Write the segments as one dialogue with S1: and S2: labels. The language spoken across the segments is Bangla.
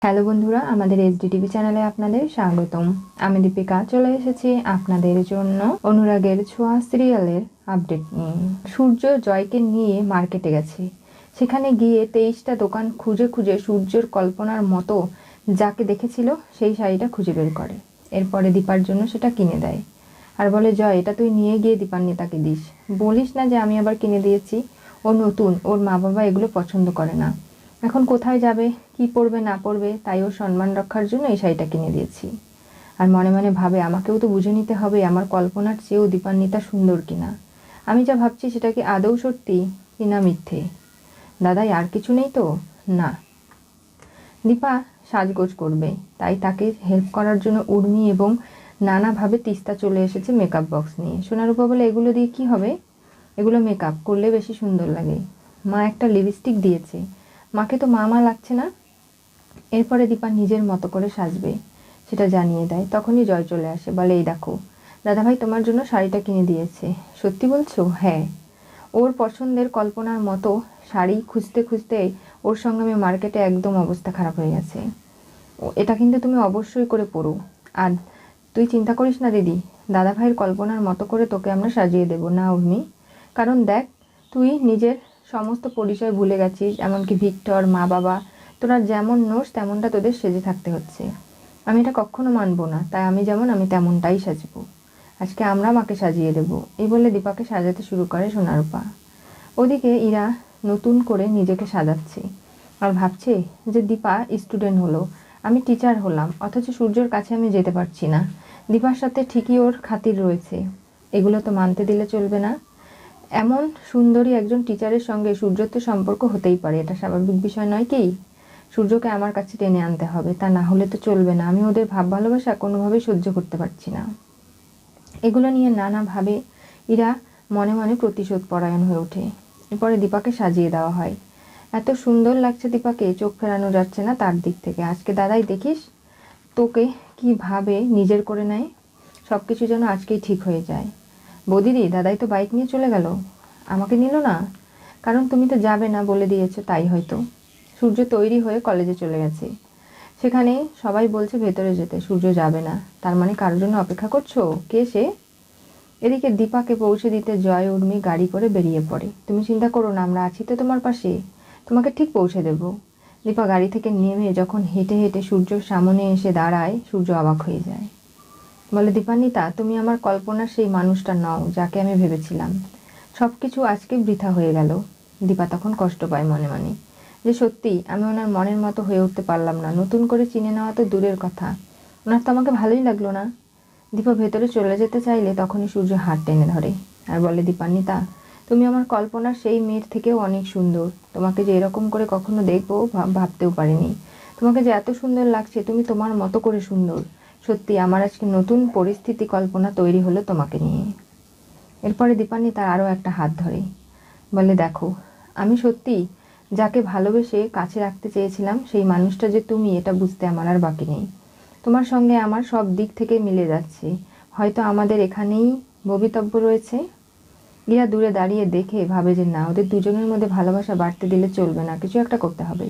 S1: হ্যালো বন্ধুরা, আমাদের এইচডি চ্যানেলে আপনাদের স্বাগতম। আমি দীপিকা চলে এসেছি আপনাদের জন্য অনুরাগের ছোঁয়া সিরিয়ালের আপডেট নিয়ে। সূর্য জয়কে নিয়ে মার্কেটে গেছে। সেখানে গিয়ে 23টা দোকান খুঁজে খুঁজে সূর্যর কল্পনার মতো যাকে দেখেছিল সেই শাড়িটা খুঁজে বের করে। এরপরে দীপার জন্য সেটা কিনে দেয় আর বলে, জয়, এটা তুই নিয়ে গিয়ে দীপান্বিতাকে দিস। বলিস না যে আমি আবার কিনে দিয়েছি। ও নতুন, ওর মা বাবা এগুলো পছন্দ করে না। এখন কোথায় যাবে, কি পরবে না পরবে, তাই ওর সম্মান রক্ষার জন্য এই শাড়িটা কিনে দিয়েছি। আর মনে মনে ভাবে, আমাকেও তো বুঝে নিতে হবে আমার কল্পনার চেয়েও দীপান্বিতা সুন্দর কিনা। আমি যা ভাবছি সেটা কি আদৌ সত্যি কিনা মিথ্যে। দাদাই আর কিছু নেই তো? না। দীপা সাজগোজ করবে, তাই তাকে হেল্প করার জন্য উর্মি এবং নানাভাবে তিস্তা চলে এসেছে মেকআপ বক্স নিয়ে। সোনারূপা বলে, এগুলো দিয়ে কি হবে? এগুলো মেকআপ করলে বেশি সুন্দর লাগে। মা একটা লিপস্টিক দিয়েছে, মাকে তো মা লাগছে না। এরপরে দীপা নিজের মতো করে সাজবে সেটা জানিয়ে দেয়। তখনই জয় চলে আসে, বলে, এই দেখো দাদাভাই তোমার জন্য শাড়িটা কিনে দিয়েছে। সত্যি বলছো? হ্যাঁ। ওর পছন্দের কল্পনার মতো শাড়ি খুঁজতে খুঁজতে ওর সঙ্গে আমি মার্কেটে একদম অবস্থা খারাপ হয়ে গেছে। এটা কিন্তু তুমি অবশ্যই করে পড়ো। আর তুই চিন্তা করিস না দিদি, দাদাভাইয়ের কল্পনার মতো করে তোকে আমরা সাজিয়ে দেবো না উর্মি। কারণ দেখ, তুই নিজের সমস্ত পরিচয় ভুলে গেছিস, এমনকি ভিক্টর, মা বাবা, তোরা যেমন নোস তেমনটা তোদের সেজে থাকতে হচ্ছে। আমি এটা কখনো মানবো না, তাই আমি যেমন আমি তেমনটাই সাজবো। আজকে আমরা মাকে সাজিয়ে দেবো। এই বলে দীপাকে সাজাতে শুরু করে সোনারূপা। ওদিকে ইরা নতুন করে নিজেকে সাজাচ্ছে আর ভাবছে যে দীপা স্টুডেন্ট হলো, আমি টিচার হলাম, অথচ সূর্যর কাছে আমি যেতে পারছি না। দীপার সাথে ঠিকই ওর খাতির রয়েছে, এগুলো তো মানতে দিলে চলবে না। এমন সুন্দরী একজন টিচারের সঙ্গে সূর্যর তো সম্পর্ক হতেই পারে, এটা স্বাভাবিক বিষয় নয় কি? সূর্যকে আমার কাছে টেনে আনতে হবে, তা না হলে তো চলবে না। আমি ওদের ভাব ভালোবাসা কোনোভাবেই সহ্য করতে পারছি না। এগুলো নিয়ে নানাভাবে ইরা মনে মনে প্রতিশোধ পরায়ণ হয়ে ওঠে। এরপরে দীপাকে সাজিয়ে দেওয়া হয়। এত সুন্দর লাগছে দীপাকে, চোখ ফেরানো যাচ্ছে না তার দিক থেকে। আজকে দাদাই দেখিস তোকে কিভাবে নিজের করে নেয়। সব কিছু যেন আজকেই ঠিক হয়ে যায়। বৌদিদি, দাদাই তো বাইক নিয়ে চলে গেল, আমাকে নিল না। কারণ তুমি তো যাবে না বলে দিয়েছো, তাই হয়তো। সূর্য তৈরি হয়ে কলেজে চলে গেছে। সেখানে সবাই বলছে ভেতরে যেতে, সূর্য যাবে না। তার মানে কারোর জন্য অপেক্ষা করছো? কে সে? এদিকে দীপাকে পৌঁছে দিতে জয় উর্মি গাড়ি করে বেরিয়ে পড়ে। তুমি চিন্তা করো না, আমরা আছি তো তোমার পাশে, তোমাকে ঠিক পৌঁছে দেব। দীপা গাড়ি থেকে নেমে যখন হেঁটে হেঁটে সূর্যর সামনে এসে দাঁড়ায়, সূর্য অবাক হয়ে যায়। বলে, দীপান্বিতা, তুমি আমার কল্পনার সেই মানুষটা নও যাকে আমি ভেবেছিলাম। সব কিছু আজকে বৃথা হয়ে গেল। দীপা তখন কষ্ট পায় মনে মনে, যে সত্যি আমি ওনার মনের মতো হয়ে উঠতে পারলাম না। নতুন করে চিনে নেওয়া তো দূরের কথা, ওনার তো আমাকে ভালোই লাগলো না। দীপা ভেতরে চলে যেতে চাইলে তখনই সূর্য হাত টেনে ধরে আর বলে, দীপান্বিতা, তুমি আমার কল্পনার সেই মেয়ের থেকেও অনেক সুন্দর। তোমাকে যে এরকম করে কখনো দেখবো ভাবতেও পারিনি। তোমাকে যে এত সুন্দর লাগছে, তুমি তোমার মতো করে সুন্দর। সত্যি আমার আজকে নতুন পরিস্থিতি কল্পনা তৈরি হলো তোমাকে নিয়ে। এরপরে দীপান্বিতা আরও একটা হাত ধরে, বলে, দেখো, আমি সত্যি যাকে ভালোবেসে কাছে রাখতে চেয়েছিলাম সেই মানুষটা যে তুমি, এটা বুঝতে আমার আর বাকি নেই। তোমার সঙ্গে আমার সব দিক থেকে মিলে যাচ্ছে। হয়তো আমাদের এখানেই ভবিতব্য রয়েছে। ইরা দূরে দাঁড়িয়ে দেখে ভাবে যে না, ওদের দুজনের মধ্যে ভালোবাসা বাড়তে দিলে চলবে না, কিছু একটা করতে হবে।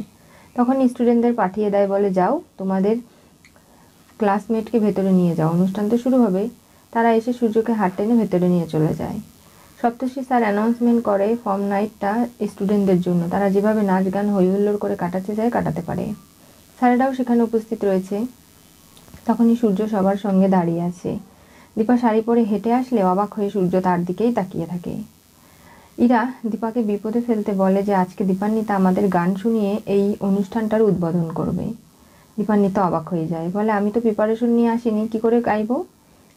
S1: তখন স্টুডেন্টদের পাঠিয়ে দেয়, বলে, যাও তোমাদের ক্লাসমেটকে ভেতরে নিয়ে যাও, অনুষ্ঠান তো শুরু হবে। তারা এসে সূর্যকে হাত টেনে ভেতরে নিয়ে চলে যায়। সপ্তর্ষি স্যার অ্যানাউন্সমেন্ট করে ফর্ম নাইটটা স্টুডেন্টদের জন্য, তারা যেভাবে নাচ গান হই হুল্লোড় করে কাটাতে চায় কাটাতে পারে। স্যারেরাও সেখানে উপস্থিত রয়েছে। তখনই সূর্য সবার সঙ্গে দাঁড়িয়ে আছে। দীপা শাড়ি পরে হেঁটে আসলে অবাক হয়ে সূর্য তার দিকেই তাকিয়ে থাকে। ইরা দীপাকে বিপদে ফেলতে বলে যে আজকে দীপান্বিতা আমাদের গান শুনিয়ে এই অনুষ্ঠানটার উদ্বোধন করবে। দীপান্বিতা অবাক হয়ে যায়, বলে, আমি তো প্রিপারেশন নিয়ে আসিনি, কি করে গাইবো?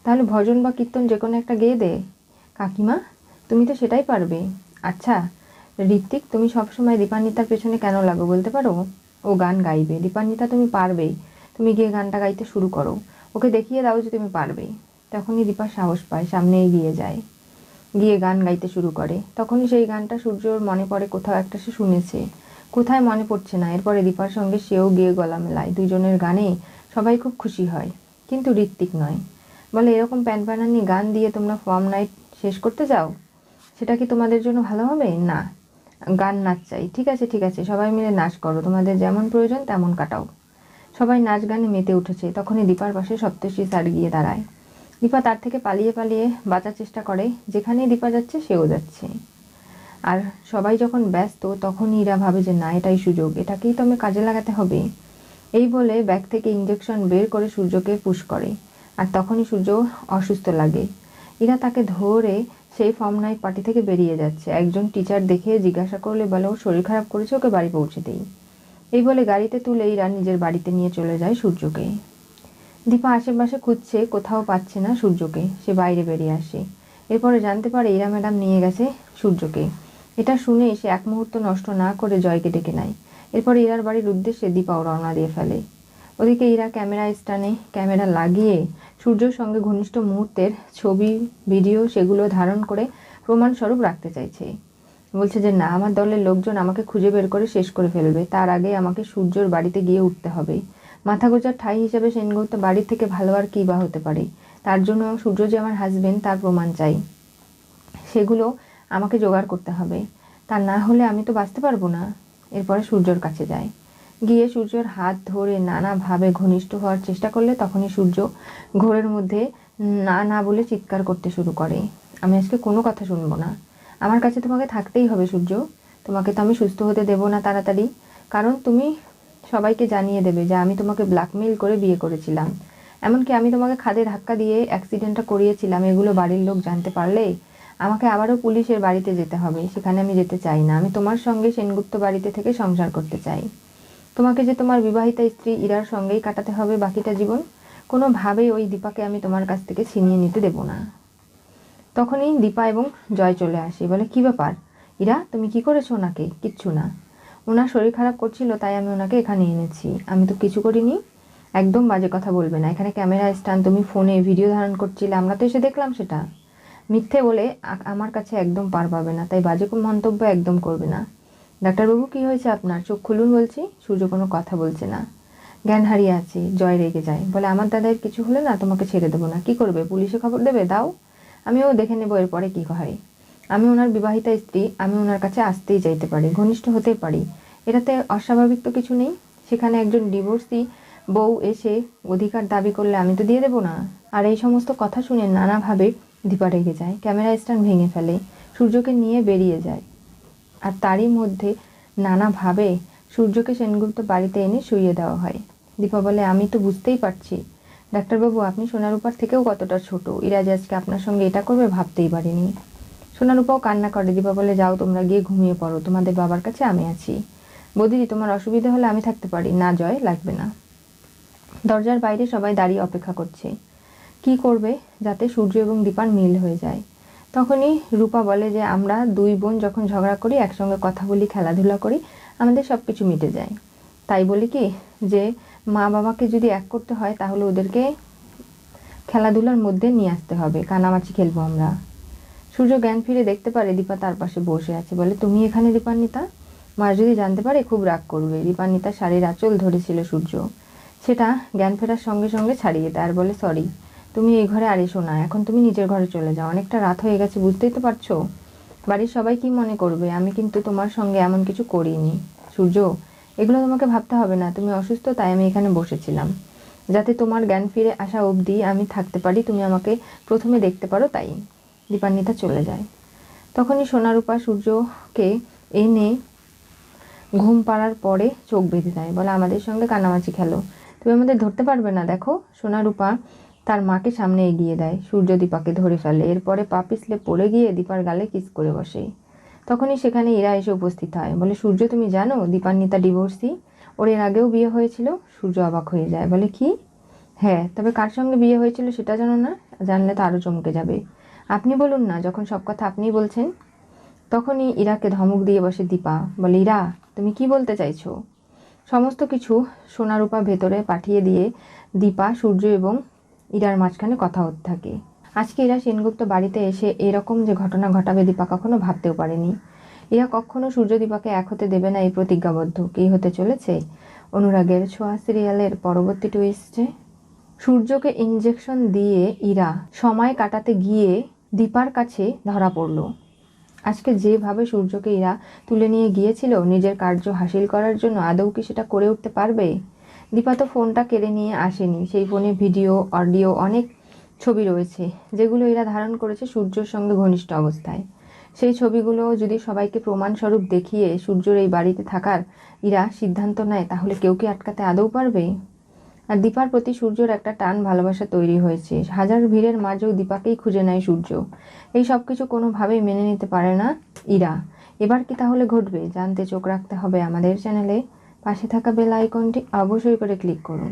S1: তাহলে ভজন বা কীর্তন যে কোনো একটা গেয়ে দে। কাকিমা, তুমি তো সেটাই পারবে। আচ্ছা ঋত্বিক, তুমি সবসময় দীপান্বিতার পেছনে কেন লাগো বলতে পারো? ও গান গাইবে, দীপান্বিতা তুমি পারবেই। তুমি গিয়ে গানটা গাইতে শুরু করো, ওকে দেখিয়ে দাও যে তুমি পারবে। তখনই দীপা সাহস পায়, সামনে এগিয়ে যায়, গিয়ে গান গাইতে শুরু করে। তখনই সেই গানটা সূর্যর মনে পড়ে, কোথাও একটা সে শুনেছে, কোথায় মনে পড়ছে না। এরপরে দীপার সঙ্গে সেও গিয়ে গলা মেলায়। দুজনের গানে সবাই খুব খুশি হয়, কিন্তু ঋত্বিক নয়। বলে, এরকম প্যান প্যানানি গান দিয়ে তোমরা ফর্ম নাইট শেষ করতে চাও? সেটা কি তোমাদের জন্য ভালো হবে? না, গান নাচ চাই। ঠিক আছে ঠিক আছে, সবাই মিলে নাচ করো, তোমাদের যেমন প্রয়োজন তেমন কাটাও। সবাই নাচ গানে মেতে উঠেছে। তখনই দীপার পাশে সপ্তর্ষি স্যার গিয়ে দাঁড়ায়। দীপা তার থেকে পালিয়ে পালিয়ে বাঁচার চেষ্টা করে। যেখানেই দীপা যাচ্ছে সেও যাচ্ছে। আর সবাই যখন ব্যস্ত তখনই ইরা ভাবে যে না, এটাই সুযোগ, এটাকেই তো আমি কাজে লাগাতে হবে। এই বলে ব্যাগ থেকে ইঞ্জেকশন বের করে সূর্যকে পুশ করে। আর তখনই সূর্য অসুস্থ লাগে। ইরা তাকে ধরে সেই ফর্ম নাইট পার্টি থেকে বেরিয়ে যাচ্ছে। একজন টিচার দেখে জিজ্ঞাসা করলে বলে ওর শরীর খারাপ করেছে, ওকে বাড়ি পৌঁছে দেই। এই বলে গাড়িতে তুলে ইরা নিজের বাড়িতে নিয়ে চলে যায় সূর্যকে। দীপা আশেপাশে খুঁজছে, কোথাও পাচ্ছে না সূর্যকে। সে বাইরে বেরিয়ে আসে। এরপরে জানতে পারে ইরা ম্যাডাম নিয়ে গেছে সূর্যকে। এটা শুনে সে এক মুহূর্ত নষ্ট না করে জয়কে ডেকে নেয়। এরপরে ইরার বাড়ির উদ্দেশ্যে দীপাও রওনা দিয়ে ফেলে। ওদিকে ইরা ক্যামেরা স্ট্যান্ডে ক্যামেরা লাগিয়ে সূর্যের সঙ্গে ঘনিষ্ঠ মুহূর্তের ছবি, ভিডিও সেগুলো ধারণ করে প্রমাণস্বরূপ রাখতে চাইছে। বলছে যে না, আমার দলের লোকজন আমাকে খুঁজে বের করে শেষ করে ফেলবে, তার আগে আমাকে সূর্যর বাড়িতে গিয়ে উঠতে হবে। মাথা গোজার ঠাঁই হিসেবে সেনগুপ্ত বাড়ি থেকে ভালো আর কী বা হতে পারে। তার জন্য সূর্য যে আমার হাজবেন্ড তার প্রমাণ চাই, সেগুলো আমাকে জোগাড় করতে হবে। তা না হলে আমি তো বাঁচতে পারবো না। এরপরে সূর্যর কাছে যায়। গিয়ে সূর্যর হাত ধরে নানাভাবে ঘনিষ্ঠ হওয়ার চেষ্টা করলে তখনই সূর্য ঘোরের মধ্যে না না বলে চিৎকার করতে শুরু করে। আমি আজকে কোনো কথা শুনবো না, আমার কাছে তোমাকে থাকতেই হবে সূর্য। তোমাকে তো আমি সুস্থ হতে দেবো না তাড়াতাড়ি, কারণ তুমি সবাইকে জানিয়ে দেবে যে আমি তোমাকে ব্ল্যাকমেইল করে বিয়ে করেছিলাম। এমনকি আমি তোমাকে খাদে ধাক্কা দিয়ে অ্যাক্সিডেন্টটা করিয়েছিলাম। এগুলো বাড়ির লোক জানতে পারলে আমাকে আবারও পুলিশের বাড়িতে যেতে হবে। সেখানে আমি যেতে চাই না। আমি তোমার সঙ্গে সেনগুপ্ত বাড়িতে থেকে সংসার করতে চাই। তোমাকে যে তোমার বিবাহিতা স্ত্রী ইরার সঙ্গেই কাটাতে হবে বাকিটা জীবন। কোনোভাবেই ওই দীপাকে আমি তোমার কাছ থেকে ছিনিয়ে নিতে দেবো না। তখনই দীপা এবং জয় চলে আসে। বলে কি ব্যাপার ইরা, তুমি কি করেছো ওনাকে? কিচ্ছু না, ওনার শরীর খারাপ করছিল তাই আমি ওনাকে এখানে এনেছি। আমি তো কিছু করিনি। একদম বাজে কথা বলবে না। এখানে ক্যামেরা স্ট্যান্ড, তুমি ফোনে ভিডিও ধারণ করছিলে, আমরা তো এসে দেখলাম সেটা। মিথ্যে বলে আমার কাছে একদম পার পাবে না, তাই বাজে মন্তব্য একদম করবে না। ডাক্তারবাবু কি হয়েছে আপনার? চোখ খুলুন বলছি। সূর্য কোনো কথা বলছে না, জ্ঞান হারিয়ে আছে। জয় রেগে যায়, বলে আমার দাদার কিছু হলে না তোমাকে ছেড়ে দেবো না। কি করবে? পুলিশে খবর দেবে? দাও, আমিও দেখে নেবো এরপরে কী হয়। আমি ওনার বিবাহিতা স্ত্রী, আমি ওনার কাছে আসতেই চাইতে পারি, ঘনিষ্ঠ হতে পারি, এটাতে অস্বাভাবিক তো কিছু নেই। সেখানে একজন ডিভোর্সি বউ এসে অধিকার দাবি করলে আমি তো দিয়ে দেবো না। আর এই সমস্ত কথা শুনে নানাভাবে দীপা রেগে যায়, ক্যামেরা স্ট্যান্ড ভেঙে ফেলে, সূর্যকে নিয়ে বেরিয়ে যায়। আর তারই মধ্যে নানাভাবে সূর্যকে সেনগুপ্ত বাড়িতে এনে শুইয়ে দেওয়া হয়। দীপা বলে আমি তো বুঝতেই পারছি ডাক্তারবাবু, আপনি সোনারূপার থেকেও কতটা ছোট। ইরাজ আজকে আপনার সঙ্গে এটা করবে ভাবতেই পারিনি। সোনারূপাও কান্না করে। দীপা বলে যাও তোমরা গিয়ে ঘুমিয়ে পড়ো, তোমাদের বাবার কাছে আমি আছি। বৌদিদি তোমার অসুবিধা হলে আমি থাকতে পারি। না জয়, লাগবে না। দরজার বাইরে সবাই দাঁড়িয়ে অপেক্ষা করছে কি করবে যাতে সূর্য এবং দীপার মিল হয়ে যায়। তখনই রূপা বলে যে আমরা দুই বোন যখন ঝগড়া করি, একসঙ্গে কথা বলি, খেলাধুলা করি, আমাদের সব কিছু মিটে যায়। তাই বলি কি যে মা বাবাকে যদি এক করতে হয় তাহলে ওদেরকে খেলাধুলার মধ্যে নিয়ে আসতে হবে, কানামাছি খেলবো আমরা। সূর্য জ্ঞান ফিরে দেখতে পারে দীপা তার পাশে বসে আছে। বলে তুমি এখানে দীপান্বিতা? মা যদি জানতে পারে খুব রাগ করবে। দীপান্বিতার শাড়ির আঁচল ধরেছিল সূর্য, সেটা জ্ঞান ফেরার সঙ্গে সঙ্গে ছাড়িয়ে দেয়। আর বলে সরি, তুমি এই ঘরে আর এসো না, এখন তুমি নিজের ঘরে চলে যাও, অনেকটা রাত হয়ে গেছে, বুঝতেই তো পারছো। বাড়ির সবাই কি মনে করবে? আমি কিন্তু তোমার সঙ্গে এমন কিছু করিনি সূর্য, এগুলো তোমাকে ভাবতে হবে না। তুমি অসুস্থ তাই আমি এখানে বসেছিলাম, যাতে তোমার জ্ঞান ফিরে আসা অবধি আমি থাকতে পারি, তুমি আমাকে প্রথমে দেখতে পারো, তাই। দীপান্বিতা চলে যায়। তখনই সোনারূপা সূর্যকে এনে ঘুম পাড়ার পরে চোখ বেঁধে দেয়। বলে আমাদের সঙ্গে কানামাছি খেলো, তুমি আমাদের ধরতে পারবে না। দেখো। সোনারূপা তার মাকে সামনে এগিয়ে দেয়। সূর্য দীপাকে ধরে ফেলে। এরপরে পা পিছলে পড়ে গিয়ে দীপার গালে কিস করে বসে। তখনই সেখানে ইরা এসে উপস্থিত হয়। বলে সূর্য তুমি জানো দীপান্বিতা ডিভোর্সি, ওর এর আগেও বিয়ে হয়েছিল। সূর্য অবাক হয়ে যায়। বলে কি? হ্যাঁ, তবে কার সঙ্গে বিয়ে হয়েছিল সেটা জানো না? জানলে তো আরও চমকে যাবে। আপনি বলুন না, যখন সব কথা আপনিই বলছেন। তখনই ইরাকে ধমক দিয়ে বসে দীপা। বলে ইরা, তুমি কি বলতে চাইছো? সমস্ত কিছু সোনারূপা ভেতরে পাঠিয়ে দিয়ে দীপা, সূর্য এবং ইরার মাঝখানে কথা হতে থাকে। আজকে ইরা সেনগুপ্ত বাড়িতে এসে এরকম যে ঘটনা ঘটাবে দীপা কখনো ভাবতেও পারেনি। ইরা কখনো সূর্য দীপাকে এক হতে দেবে না, এই প্রতিজ্ঞাবদ্ধ। কী হতে চলেছে অনুরাগের ছোঁয়া সিরিয়ালের পরবর্তী টুইস্টে? সূর্যকে ইঞ্জেকশন দিয়ে ইরা সময় কাটাতে গিয়ে দীপার কাছে ধরা পড়ল। আজকে যেভাবে সূর্যকে ইরা তুলে নিয়ে গিয়েছিল নিজের কার্য হাসিল করার জন্য, আদৌ কি সেটা করে উঠতে পারবে? দীপা তো ফোনটা কেড়ে নিয়ে আসেনি, সেই ফোনে ভিডিও, অডিও, অনেক ছবি রয়েছে যেগুলো এরা ধারণ করেছে সূর্যর সঙ্গে ঘনিষ্ঠ অবস্থায়। সেই ছবিগুলো যদি সবাইকে প্রমাণস্বরূপ দেখিয়ে সূর্যর এই বাড়িতে থাকার ইরা সিদ্ধান্ত নেয়, তাহলে কেউ কি আটকাতে আদৌ পারবে? আর দীপার প্রতি সূর্যর একটা টান ভালোবাসা তৈরি হয়েছে। হাজার ভিড়ের মাঝেও দীপাকেই খুঁজে নেয় সূর্য। এই সব কিছু কোনোভাবেই মেনে নিতে পারে না ইরা। এবার কি তাহলে ঘটবে জানতে চোখ রাখতে হবে আমাদের চ্যানেলে। পাশে থাকা বেল আইকনটি অবশ্যই করে ক্লিক করুন।